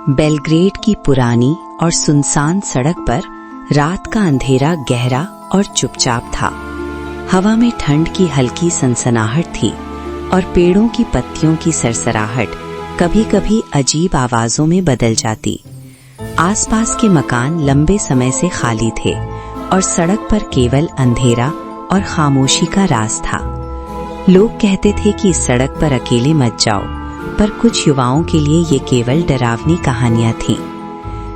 Belgrade की पुरानी और सुनसान सड़क पर रात का अंधेरा गहरा और चुपचाप था। हवा में ठंड की हल्की सनसनाहट थी और पेड़ों की पत्तियों की सरसराहट कभी कभी अजीब आवाजों में बदल जाती। आसपास के मकान लंबे समय से खाली थे और सड़क पर केवल अंधेरा और खामोशी का राज था। लोग कहते थे कि इस सड़क पर अकेले मत जाओ, पर कुछ युवाओं के लिए ये केवल डरावनी कहानियां थीं।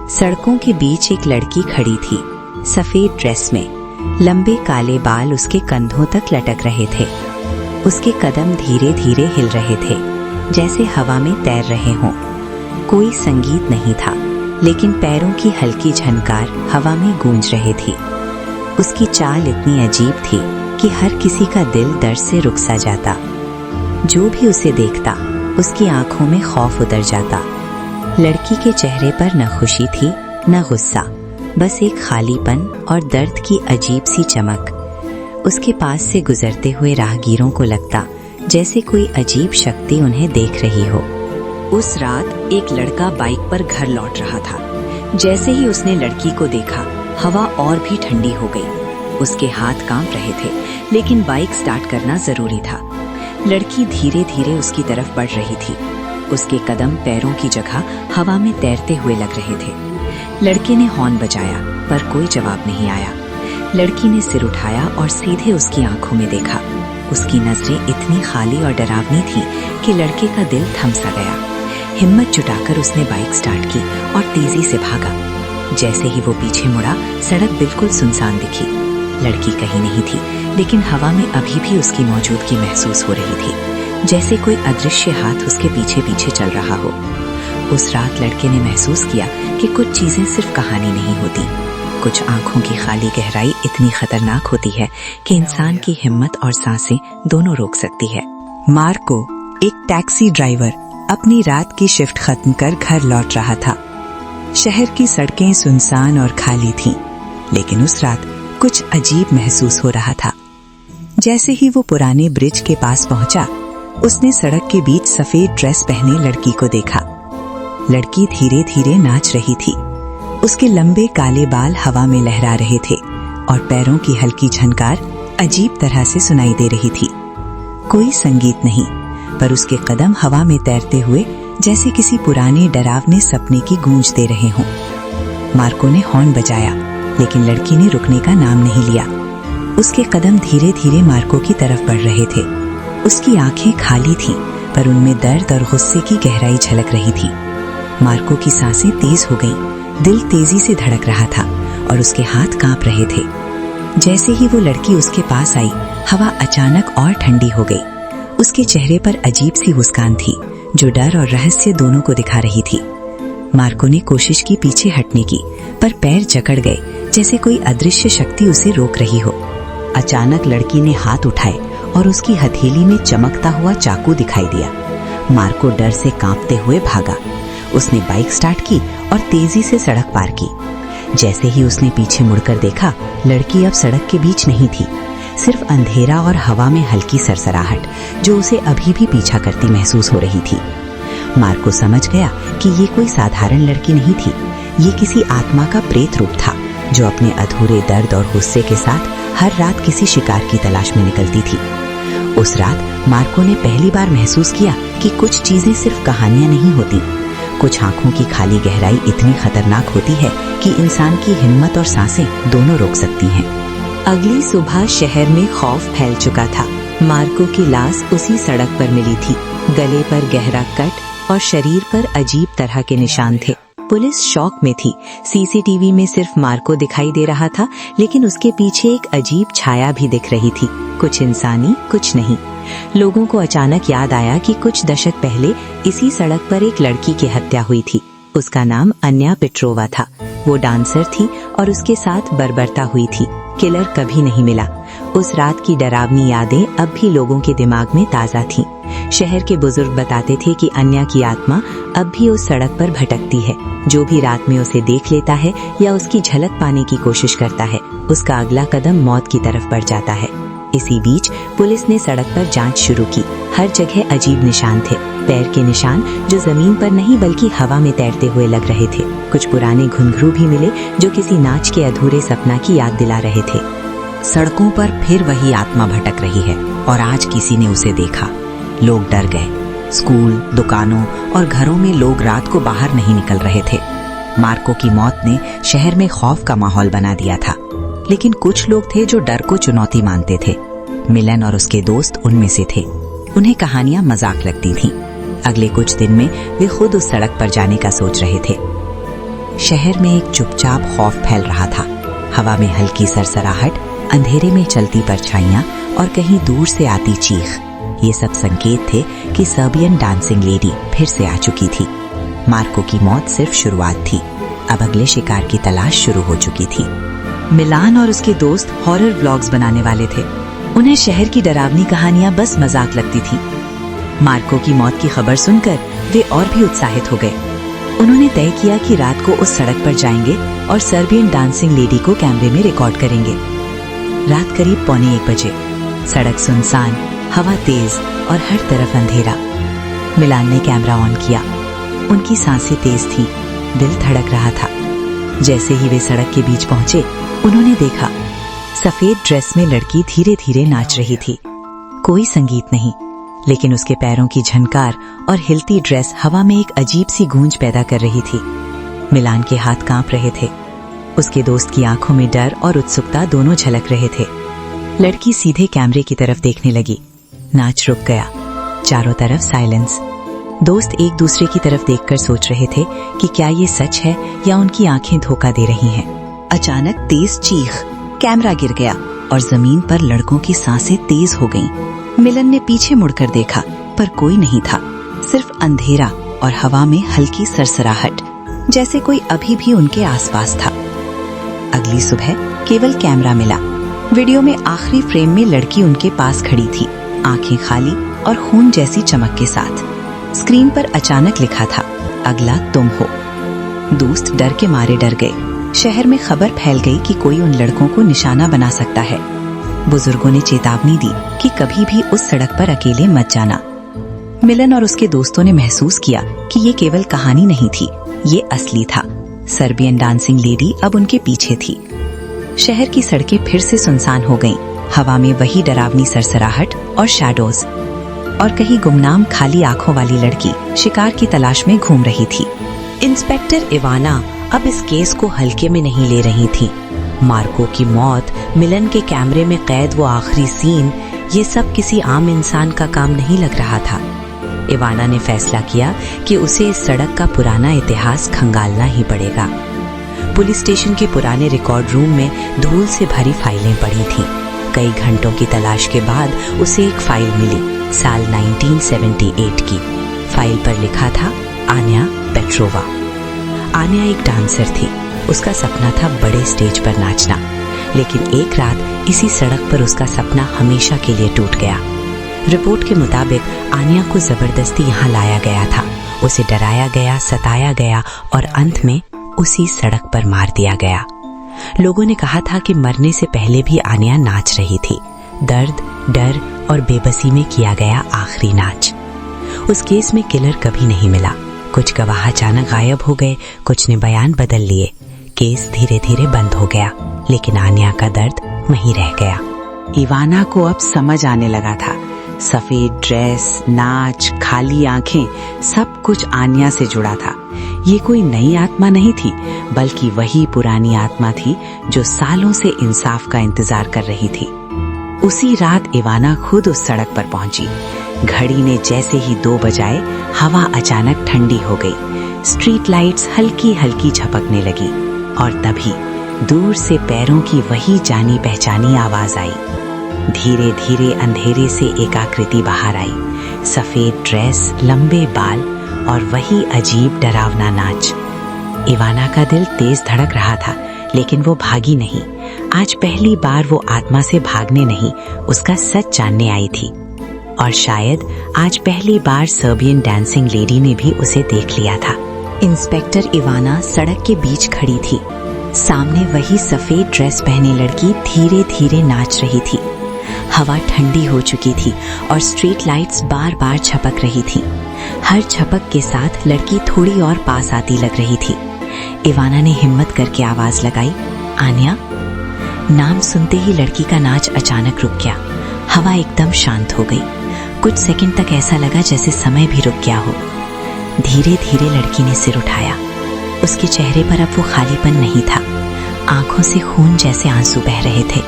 सड़कों के बीच एक लड़की खड़ी थी, सफेद ड्रेस में। लंबे काले बाल उसके कंधों तक लटक रहे थे। उसके कदम धीरे धीरे हिल रहे थे, जैसे हवा में तैर रहे हों। कोई संगीत नहीं था, लेकिन पैरों की हल्की झनकार हवा में गूंज रही थी। उसकी चाल इतनी अजीब थी कि हर किसी का दिल डर से रुक सा जाता। जो भी उसे देखता, उसकी आंखों में खौफ उतर जाता। लड़की के चेहरे पर न खुशी थी न गुस्सा, बस एक खालीपन और दर्द की अजीब सी चमक। उसके पास से गुजरते हुए राहगीरों को लगता जैसे कोई अजीब शक्ति उन्हें देख रही हो। उस रात एक लड़का बाइक पर घर लौट रहा था। जैसे ही उसने लड़की को देखा, हवा और भी ठंडी हो गई। उसके हाथ कांप रहे थे, लेकिन बाइक स्टार्ट करना जरूरी था। लड़की धीरे धीरे उसकी तरफ बढ़ रही थी। उसके कदम पैरों की जगह हवा में तैरते हुए लग रहे थे। लड़के ने हॉर्न बजाया, पर कोई जवाब नहीं आया। लड़की ने सिर उठाया और सीधे उसकी आंखों में देखा। उसकी नजरें इतनी खाली और डरावनी थी कि लड़के का दिल थम सा गया। हिम्मत जुटाकर उसने बाइक स्टार्ट की और तेजी से भागा। जैसे ही वो पीछे मुड़ा, सड़क बिल्कुल सुनसान दिखी। लड़की कहीं नहीं थी, लेकिन हवा में अभी भी उसकी मौजूदगी महसूस हो रही थी, जैसे कोई अदृश्य हाथ उसके पीछे पीछे चल रहा हो। उस रात लड़के ने महसूस किया कि कुछ चीजें सिर्फ कहानी नहीं होती। कुछ आंखों की खाली गहराई इतनी खतरनाक होती है कि इंसान की हिम्मत और सांसें दोनों रोक सकती है। मार्को, एक टैक्सी ड्राइवर, अपनी रात की शिफ्ट खत्म कर घर लौट रहा था। शहर की सड़कें सुनसान और खाली थीं, लेकिन उस रात कुछ अजीब महसूस हो रहा था। जैसे ही वो पुराने ब्रिज के पास पहुंचा, उसने सड़क के बीच सफेद ड्रेस पहने लड़की को देखा। लड़की धीरे धीरे नाच रही थी। उसके लंबे काले बाल हवा में लहरा रहे थे और पैरों की हल्की झनकार अजीब तरह से सुनाई दे रही थी। कोई संगीत नहीं, पर उसके कदम हवा में तैरते हुए जैसे किसी पुराने डरावने सपने की गूंज दे रहे हों। मार्को ने हॉर्न बजाया, लेकिन लड़की ने रुकने का नाम नहीं लिया। उसके कदम धीरे धीरे मार्को की तरफ बढ़ रहे थे। उसकी आंखें खाली थीं, पर उनमें दर्द और गुस्से की गहराई झलक रही थी। मार्को की सांसें तेज हो गईं, दिल तेजी से धड़क रहा था और उसके हाथ कांप रहे थे। जैसे ही वो लड़की उसके पास आई, हवा अचानक और ठंडी हो गई। उसके चेहरे पर अजीब सी मुस्कान थी, जो डर और रहस्य दोनों को दिखा रही थी। मार्को ने कोशिश की पीछे हटने की, पर पैर जकड़ गए, जैसे कोई अदृश्य शक्ति उसे रोक रही हो। अचानक लड़की ने हाथ उठाए और उसकी हथेली में चमकता हुआ चाकू दिखाई दिया। मार्को डर से कांपते हुए भागा। उसने बाइक स्टार्ट की और तेजी से सड़क पार की। जैसे ही उसने पीछे मुड़कर देखा, लड़की अब सड़क के बीच नहीं थी। सिर्फ अंधेरा और हवा में हल्की सरसराहट, जो उसे अभी भी पीछा करती महसूस हो रही थी। मार्को समझ गया कि ये कोई साधारण लड़की नहीं थी। ये किसी आत्मा का प्रेत रूप था, जो अपने अधूरे दर्द और गुस्से के साथ हर रात किसी शिकार की तलाश में निकलती थी। उस रात मार्को ने पहली बार महसूस किया कि कुछ चीजें सिर्फ कहानियां नहीं होती। कुछ आंखों की खाली गहराई इतनी खतरनाक होती है कि इंसान की हिम्मत और सांसें दोनों रोक सकती हैं। अगली सुबह शहर में खौफ फैल चुका था। मार्को की लाश उसी सड़क पर मिली थी। गले पर गहरा कट और शरीर पर अजीब तरह के निशान थे। पुलिस शॉक में थी। सीसीटीवी में सिर्फ मार्को दिखाई दे रहा था, लेकिन उसके पीछे एक अजीब छाया भी दिख रही थी, कुछ इंसानी कुछ नहीं। लोगों को अचानक याद आया कि कुछ दशक पहले इसी सड़क पर एक लड़की की हत्या हुई थी। उसका नाम अन्या पेट्रोवा था। वो डांसर थी और उसके साथ बर्बरता हुई थी। किलर कभी नहीं मिला। उस रात की डरावनी यादें अब भी लोगों के दिमाग में ताजा थीं। शहर के बुजुर्ग बताते थे कि अन्या की आत्मा अब भी उस सड़क पर भटकती है। जो भी रात में उसे देख लेता है या उसकी झलक पाने की कोशिश करता है, उसका अगला कदम मौत की तरफ बढ़ जाता है। इसी बीच पुलिस ने सड़क पर जांच शुरू की। हर जगह अजीब निशान थे, पैर के निशान जो जमीन पर नहीं बल्कि हवा में तैरते हुए लग रहे थे। कुछ पुराने घुंघरू भी मिले जो किसी नाच के अधूरे सपना की याद दिला रहे थे। सड़कों पर फिर वही आत्मा भटक रही है और आज किसी ने उसे देखा। लोग डर गए। स्कूल, दुकानों और घरों में लोग रात को बाहर नहीं निकल रहे थे। मार्को की मौत ने शहर में खौफ का माहौल बना दिया था, लेकिन कुछ लोग थे जो डर को चुनौती मानते थे। मिलन और उसके दोस्त उनमें से थे। उन्हें कहानियां मजाक लगती थीं। अगले कुछ दिन में वे खुद उस सड़क पर जाने का सोच रहे थे। शहर में एक चुपचाप खौफ फैल रहा था। हवा में हल्की सरसराहट, अंधेरे में चलती परछाइयां और कहीं दूर से आती चीख, ये सब संकेत थे कि सर्बियन डांसिंग लेडी फिर से आ चुकी थी। मार्को की मौत सिर्फ शुरुआत थी, अब अगले शिकार की तलाश शुरू हो चुकी थी। मिलान और उसके दोस्त हॉरर व्लॉग्स बनाने वाले थे। उन्हें शहर की डरावनी कहानियां बस मजाक लगती थी। मार्को की मौत की खबर सुनकर वे और भी उत्साहित हो गए। उन्होंने तय किया कि रात को उस सड़क पर जाएंगे और सर्बियन डांसिंग लेडी को कैमरे में रिकॉर्ड करेंगे। रात करीब 1:45 बजे। सड़क सुनसान, हवा तेज और हर तरफ अंधेरा। मिलान ने कैमरा ऑन किया। उनकी सांसें तेज थी, दिल धड़क रहा था। जैसे ही वे सड़क के बीच पहुंचे, उन्होंने देखा सफेद ड्रेस में लड़की धीरे धीरे नाच रही थी। कोई संगीत नहीं, लेकिन उसके पैरों की झनकार और हिलती ड्रेस हवा में एक अजीब सी गूंज पैदा कर रही थी। मिलान के हाथ कांप रहे थे। उसके दोस्त की आंखों में डर और उत्सुकता दोनों झलक रहे थे। लड़की सीधे कैमरे की तरफ देखने लगी। नाच रुक गया। चारों तरफ साइलेंस। दोस्त एक दूसरे की तरफ देखकर सोच रहे थे कि क्या ये सच है या उनकी आंखें धोखा दे रही हैं। अचानक तेज चीख, कैमरा गिर गया और जमीन पर लड़कों की सांसें तेज हो गईं। मिलन ने पीछे मुड़कर देखा, पर कोई नहीं था, सिर्फ अंधेरा और हवा में हल्की सरसराहट, जैसे कोई अभी भी उनके आसपास था। अगली सुबह केवल कैमरा मिला। वीडियो में आखिरी फ्रेम में लड़की उनके पास खड़ी थी, आंखें खाली और खून जैसी चमक के साथ। स्क्रीन पर अचानक लिखा था, अगला तुम हो। दोस्त डर के मारे डर गए। शहर में खबर फैल गई कि कोई उन लड़कों को निशाना बना सकता है। बुजुर्गों ने चेतावनी दी कि कभी भी उस सड़क पर अकेले मत जाना। मिलन और उसके दोस्तों ने महसूस किया कि ये केवल कहानी नहीं थी, ये असली था। सर्बियन डांसिंग लेडी अब उनके पीछे थी। शहर की सड़कें फिर से सुनसान हो गईं। हवा में वही डरावनी सरसराहट और शैडोज, और कहीं गुमनाम खाली आंखों वाली लड़की शिकार की तलाश में घूम रही थी। इंस्पेक्टर इवाना अब इस केस को हल्के में नहीं ले रही थी। मार्को की मौत, मिलन के कैमरे में कैद वो आखिरी सीन, ये सब किसी आम इंसान का काम नहीं लग रहा था। इवाना ने फैसला किया कि उसे इस सड़क का पुराना इतिहास खंगालना ही पड़ेगा। पुलिस स्टेशन के पुराने रिकॉर्ड रूम में धूल से भरी फाइलें पड़ी थीं। कई घंटों की तलाश के बाद उसे एक फाइल मिली, साल 1978 की। फाइल पर लिखा था आन्या पेट्रोवा। आन्या एक डांसर थी। उसका सपना था बड़े स्टेज पर नाचना, लेकिन एक रात इसी सड़क पर उसका सपना हमेशा के लिए टूट गया। रिपोर्ट के मुताबिक आन्या को जबरदस्ती यहाँ लाया गया था। उसे डराया गया, सताया गया और अंत में उसी सड़क पर मार दिया गया। लोगों ने कहा था कि मरने से पहले भी आन्या नाच रही थी। दर्द, डर और बेबसी में किया गया आखिरी नाच। उस केस में किलर कभी नहीं मिला। कुछ गवाह अचानक गायब हो गए, कुछ ने बयान बदल लिए। केस धीरे धीरे बंद हो गया, लेकिन आन्या का दर्द वहीं रह गया। इवाना को अब समझ आने लगा था। सफेद ड्रेस, नाच, खाली आंखें, सब कुछ आन्या से जुड़ा था। ये कोई नई आत्मा नहीं थी, बल्कि वही पुरानी आत्मा थी जो सालों से इंसाफ का इंतजार कर रही थी। उसी रात इवाना खुद उस सड़क पर पहुंची। घड़ी ने जैसे ही 2 बजाए, हवा अचानक ठंडी हो गई। स्ट्रीट लाइट्स हल्की हल्की झपकने लगी और तभी दूर से पैरों की वही जानी पहचानी आवाज आई। धीरे धीरे अंधेरे से एक आकृति बाहर आई। सफेद ड्रेस, लंबे बाल और वही अजीब डरावना नाच। इवाना का दिल तेज धड़क रहा था, लेकिन वो भागी नहीं। आज पहली बार वो आत्मा से भागने नहीं, उसका सच जानने आई थी। और शायद आज पहली बार सर्बियन डांसिंग लेडी ने भी उसे देख लिया था। इंस्पेक्टर इवाना सड़क के बीच खड़ी थी। सामने वही सफेद ड्रेस पहने लड़की धीरे धीरे नाच रही थी। हवा ठंडी हो चुकी थी और स्ट्रीट लाइट्स बार बार झपक रही थी। हर झपक के साथ लड़की थोड़ी और पास आती लग रही थी। इवाना ने हिम्मत करके आवाज लगाई, आन्या। नाम सुनते ही लड़की का नाच अचानक रुक गया। हवा एकदम शांत हो गई। कुछ सेकंड तक ऐसा लगा जैसे समय भी रुक गया हो। धीरे धीरे लड़की ने सिर उठाया। उसके चेहरे पर अब वो खालीपन नहीं था। आंखों से खून जैसे आंसू बह रहे थे।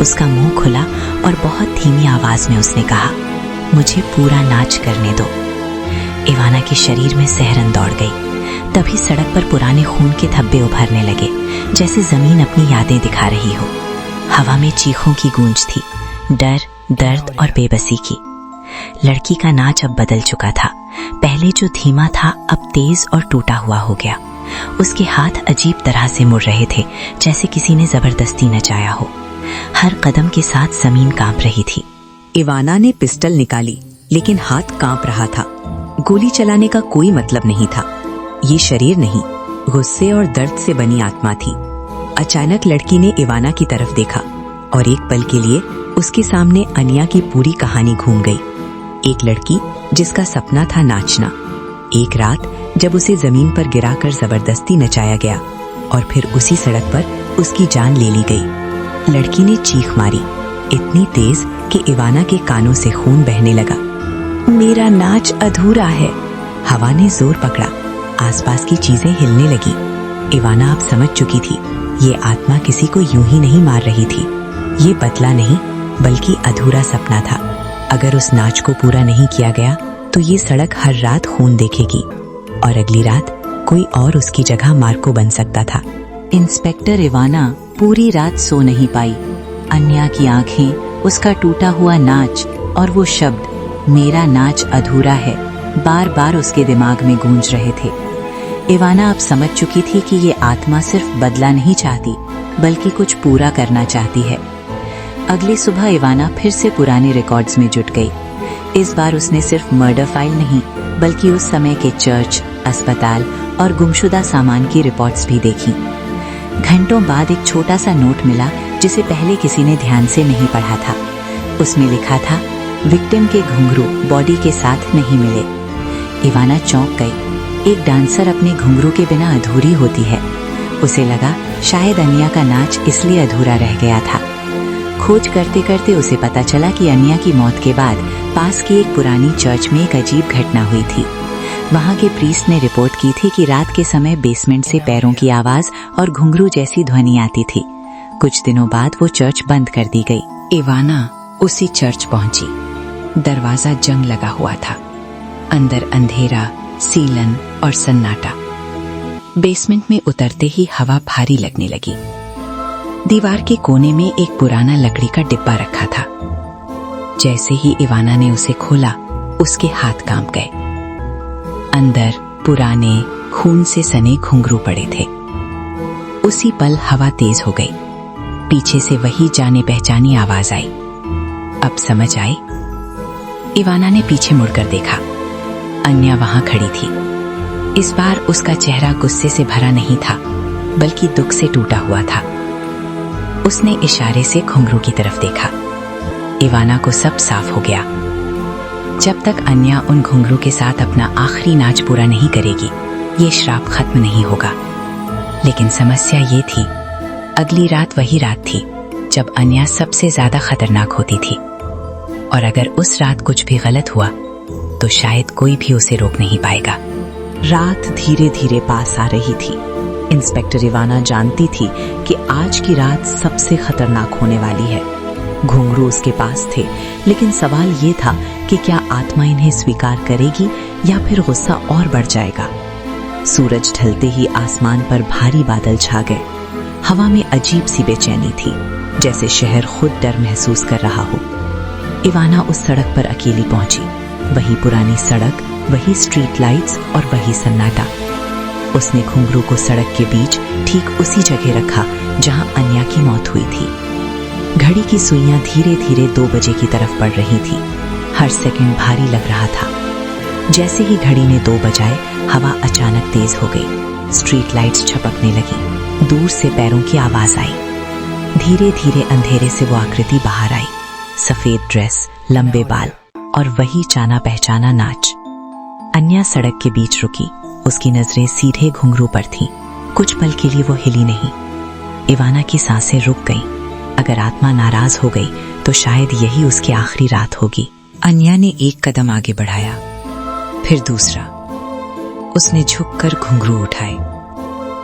उसका मुंह खुला और बहुत धीमी आवाज में उसने कहा, मुझे पूरा नाच करने दो। इवाना के शरीर में सिहरन दौड़ गई। तभी सड़क पर पुराने खून के धब्बे उभरने लगे, जैसे जमीन अपनी यादें दिखा रही हो। हवा में चीखों की गूंज थी, डर, दर्द और बेबसी की। लड़की का नाच अब बदल चुका था। पहले जो धीमा था अब तेज और टूटा हुआ हो गया। उसके हाथ अजीब तरह से मुड़ रहे थे, जैसे किसी ने जबरदस्ती नचाया हो। हर कदम के साथ जमीन कांप रही थी। इवाना ने पिस्टल निकाली, लेकिन हाथ कांप रहा था। गोली चलाने का कोई मतलब नहीं था। ये शरीर नहीं, गुस्से और दर्द से बनी आत्मा थी। अचानक लड़की ने इवाना की तरफ देखा और एक पल के लिए उसके सामने अन्या की पूरी कहानी घूम गई। एक लड़की जिसका सपना था नाचना। एक रात जब उसे जमीन पर गिराकर जबरदस्ती नचाया गया और फिर उसी सड़क पर उसकी जान ले ली गई। लड़की ने चीख मारी, इतनी तेज कि इवाना के कानों से खून बहने लगा। मेरा नाच अधूरा है। हवा ने जोर पकड़ा। आसपास की चीजें हिलने लगी। इवाना अब समझ चुकी थी, ये आत्मा किसी को यूं ही नहीं मार रही थी। ये बदला नहीं, बल्कि अधूरा सपना था। अगर उस नाच को पूरा नहीं किया गया तो ये सड़क हर रात खून देखेगी और अगली रात कोई और उसकी जगह मार्को बन सकता था। इंस्पेक्टर इवाना पूरी रात सो नहीं पाई। अन्या की आंखें, उसका टूटा हुआ नाच और वो शब्द मेरा नाच अधूरा है बार बार उसके दिमाग में गूंज रहे थे। इवाना अब समझ चुकी थी कि ये आत्मा सिर्फ बदला नहीं चाहती, बल्कि कुछ पूरा करना चाहती है। अगली सुबह इवाना फिर से पुराने रिकॉर्ड्स में जुट गई। इस बार उसने सिर्फ मर्डर फाइल नहीं, बल्कि उस समय के चर्च, अस्पताल और गुमशुदा सामान की रिपोर्ट्स भी देखी। घंटों बाद एक छोटा सा नोट मिला जिसे पहले किसी ने ध्यान से नहीं पढ़ा था। उसमें लिखा था, विक्टिम के घुंघरू बॉडी के साथ नहीं मिले। इवाना चौंक गई। एक डांसर अपने घुंघरू के बिना अधूरी होती है। उसे लगा शायद अन्या का नाच इसलिए अधूरा रह गया था। खोज करते करते उसे पता चला कि अन्या की मौत के बाद पास की एक पुरानी चर्च में एक अजीब घटना हुई थी। वहां के प्रीस्ट ने रिपोर्ट की थी कि रात के समय बेसमेंट से पैरों की आवाज और घुंघरू जैसी ध्वनि आती थी। कुछ दिनों बाद वो चर्च बंद कर दी गई। इवाना उसी चर्च पहुंची। दरवाजा जंग लगा हुआ था। अंदर अंधेरा, सीलन और सन्नाटा। बेसमेंट में उतरते ही हवा भारी लगने लगी। दीवार के कोने में एक पुराना लकड़ी का डिब्बा रखा था। जैसे ही इवाना ने उसे खोला, उसके हाथ कांप गए। अंदर पुराने खून से सने घुंघरू पड़े थे। उसी पल हवा तेज हो गई। पीछे से वही जाने पहचानी आवाज आई। अब समझ आई। इवाना ने पीछे मुड़कर देखा। अन्या वहां खड़ी थी। इस बार उसका चेहरा गुस्से से भरा नहीं था, बल्कि दुख से टूटा हुआ था। उसने इशारे से घुंघरू की तरफ देखा। इवाना को सब साफ हो गया। जब तक अन्या उन घुंघरू के साथ अपना आखिरी नाच पूरा नहीं करेगी, ये श्राप खत्म नहीं होगा। लेकिन समस्या ये थी, अगली रात वही रात थी जब अन्या सबसे ज्यादा खतरनाक होती थी। और अगर उस रात कुछ भी गलत हुआ तो शायद कोई भी उसे रोक नहीं पाएगा। रात धीरे धीरे पास आ रही थी। इंस्पेक्टर इवाना जानती थी कि आज की रात सबसे खतरनाक होने वाली है। घुंघरू उसके पास थे, लेकिन सवाल ये था कि क्या आत्मा इन्हें स्वीकार करेगी या फिर गुस्सा और बढ़ जाएगा। सूरज ढलते ही आसमान पर भारी बादल छा गए। हवा में अजीब सी बेचैनी थी, जैसे शहर खुद डर महसूस कर रहा हो। इवाना उस सड़क पर अकेली पहुंची। वही पुरानी सड़क, वही स्ट्रीट लाइट्स और वही सन्नाटा। उसने घुंघरू को सड़क के बीच ठीक उसी जगह रखा जहां अन्या की मौत हुई थी। घड़ी की सुइयां धीरे धीरे 2 बजे की तरफ बढ़ रही थी। हर सेकंड भारी लग रहा था। जैसे ही घड़ी ने 2 बजाए, हवा अचानक तेज हो गई। स्ट्रीट लाइट्स झपकने लगी। दूर से पैरों की आवाज आई। धीरे धीरे अंधेरे से वो आकृति बाहर आई। सफेद ड्रेस, लंबे बाल और वही जाना पहचाना नाच। अन्या सड़क के बीच रुकी। उसकी नजरें सीधे घुंघरू पर थीं। कुछ पल के लिए वो हिली नहीं। इवाना की सांसें रुक गईं। अगर आत्मा नाराज हो गई तो शायद यही उसकी आखिरी रात होगी। अन्या ने एक कदम आगे बढ़ाया, फिर दूसरा। उसने झुककर घुंघरू उठाए।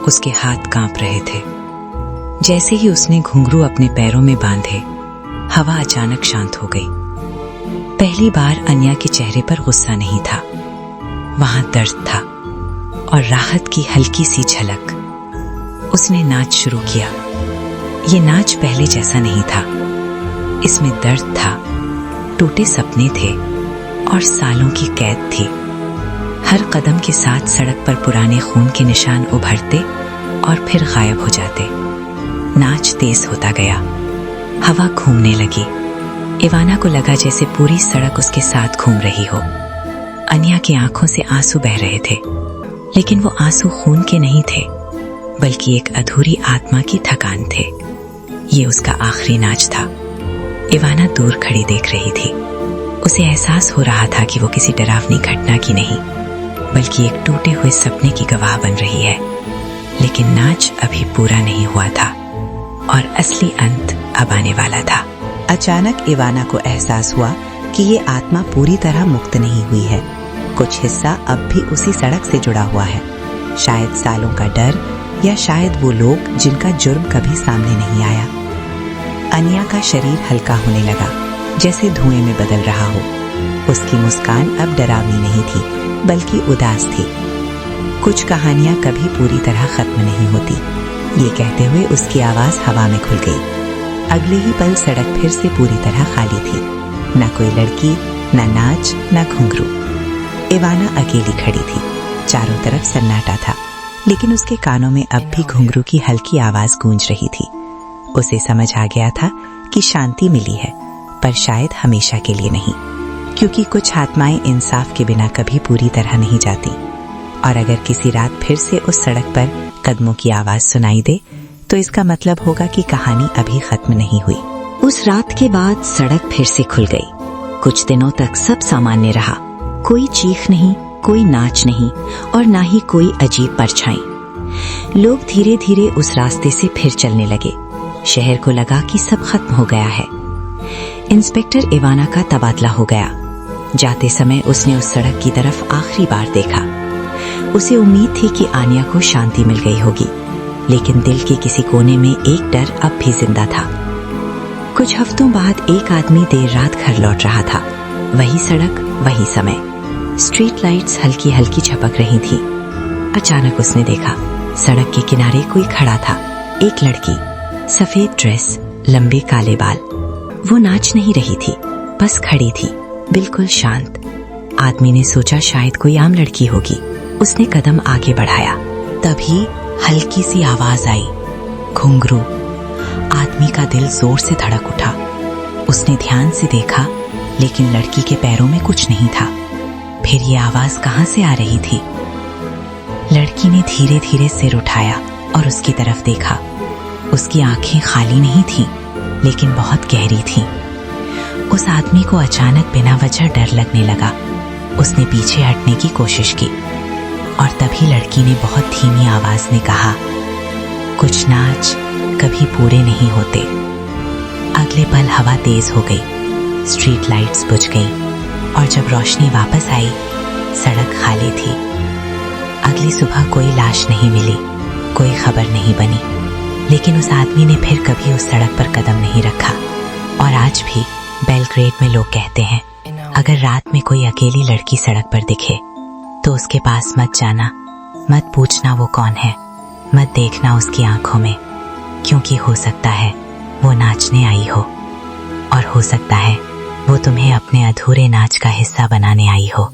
उसके हाथ कांप रहे थे। जैसे ही उसने घुंघरू अपने पैरों में बांधे, हवा अचानक शांत हो गई। पहली बार अन्या के चेहरे पर गुस्सा नहीं था, वहां दर्द था और राहत की हल्की सी झलक। उसने नाच शुरू किया। ये नाच पहले जैसा नहीं था। इसमें दर्द था, टूटे सपने थे और सालों की कैद थी। हर कदम के साथ सड़क पर पुराने खून के निशान उभरते और फिर गायब हो जाते। नाच तेज होता गया। हवा घूमने लगी। इवाना को लगा जैसे पूरी सड़क उसके साथ घूम रही हो। अन्या की आंखों से आंसू बह रहे थे, लेकिन वो आंसू खून के नहीं थे, बल्कि एक अधूरी आत्मा की थकान थे। ये उसका आखिरी नाच था। इवाना दूर खड़ी देख रही थी। उसे एहसास हो रहा था कि वो किसी डरावनी घटना की नहीं, बल्कि एक टूटे हुए सपने की गवाह बन रही है। लेकिन नाच अभी पूरा नहीं हुआ था और असली अंत अब आने वाला था। अचानक इवाना को एहसास हुआ कि ये आत्मा पूरी तरह मुक्त नहीं हुई है। कुछ हिस्सा अब भी उसी सड़क से जुड़ा हुआ है। शायद सालों का डर, या शायद वो लोग जिनका जुर्म कभी सामने नहीं आया। अन्या का शरीर हल्का होने लगा, जैसे धुएं में बदल रहा हो। उसकी मुस्कान अब डरावनी नहीं थी, बल्कि उदास थी। कुछ कहानियां कभी पूरी तरह खत्म नहीं होती, ये कहते हुए उसकी आवाज हवा में खुल गई। अगले ही पल सड़क फिर से पूरी तरह खाली थी। न कोई लड़की, न नाच, न घुंघरू। इवाना अकेली खड़ी थी। चारों तरफ सन्नाटा था, लेकिन उसके कानों में अब भी घुंघरू की हल्की आवाज गूंज रही थी। उसे समझ आ गया था कि शांति मिली है, पर शायद हमेशा के लिए नहीं, क्योंकि कुछ आत्माएं इंसाफ के बिना कभी पूरी तरह नहीं जाती। और अगर किसी रात फिर से उस सड़क पर कदमों की आवाज सुनाई दे, तो इसका मतलब होगा कि कहानी अभी खत्म नहीं हुई। उस रात के बाद सड़क फिर से खुल गई। कुछ दिनों तक सब सामान्य रहा। कोई चीख नहीं, कोई नाच नहीं और ना ही कोई अजीब परछाई। लोग धीरे धीरे उस रास्ते से फिर चलने लगे। शहर को लगा कि सब खत्म हो गया है। इंस्पेक्टर इवाना का तबादला हो गया। जाते समय उसने उस सड़क की तरफ आखिरी बार देखा। उसे उम्मीद थी कि आन्या को शांति मिल गई होगी, लेकिन दिल के किसी कोने में एक डर अब भी जिंदा था। कुछ हफ्तों बाद एक आदमी देर रात घर लौट रहा था। वही सड़क, वही समय। स्ट्रीट लाइट्स हल्की हल्की झपक रही थी। अचानक उसने देखा, सड़क के किनारे कोई खड़ा था। एक लड़की, सफेद ड्रेस, लंबे काले बाल। वो नाच नहीं रही थी, बस खड़ी थी, बिल्कुल शांत। आदमी ने सोचा शायद कोई आम लड़की होगी। उसने कदम आगे बढ़ाया। तभी हल्की सी आवाज आई, घुंघरू। आदमी का दिल जोर से धड़क उठा। उसने ध्यान से देखा, लेकिन लड़की के पैरों में कुछ नहीं था। फिर ये आवाज कहां से आ रही थी? लड़की ने धीरे धीरे सिर उठाया और उसकी तरफ देखा। उसकी आंखें खाली नहीं थीं, लेकिन बहुत गहरी थीं। उस आदमी को अचानक बिना वजह डर लगने लगा। उसने पीछे हटने की कोशिश की और तभी लड़की ने बहुत धीमी आवाज में कहा, कुछ नाच कभी पूरे नहीं होते। अगले पल हवा तेज हो गई। स्ट्रीट लाइट्स बुझ गई और जब रोशनी वापस आई, सड़क खाली थी। अगली सुबह कोई लाश नहीं मिली, कोई खबर नहीं बनी, लेकिन उस आदमी ने फिर कभी उस सड़क पर कदम नहीं रखा। और आज भी बेलग्रेड में लोग कहते हैं, अगर रात में कोई अकेली लड़की सड़क पर दिखे तो उसके पास मत जाना, मत पूछना वो कौन है, मत देखना उसकी आंखों में, क्योंकि हो सकता है वो नाचने आई हो, और हो सकता है वो तुम्हें अपने अधूरे नाच का हिस्सा बनाने आई हो।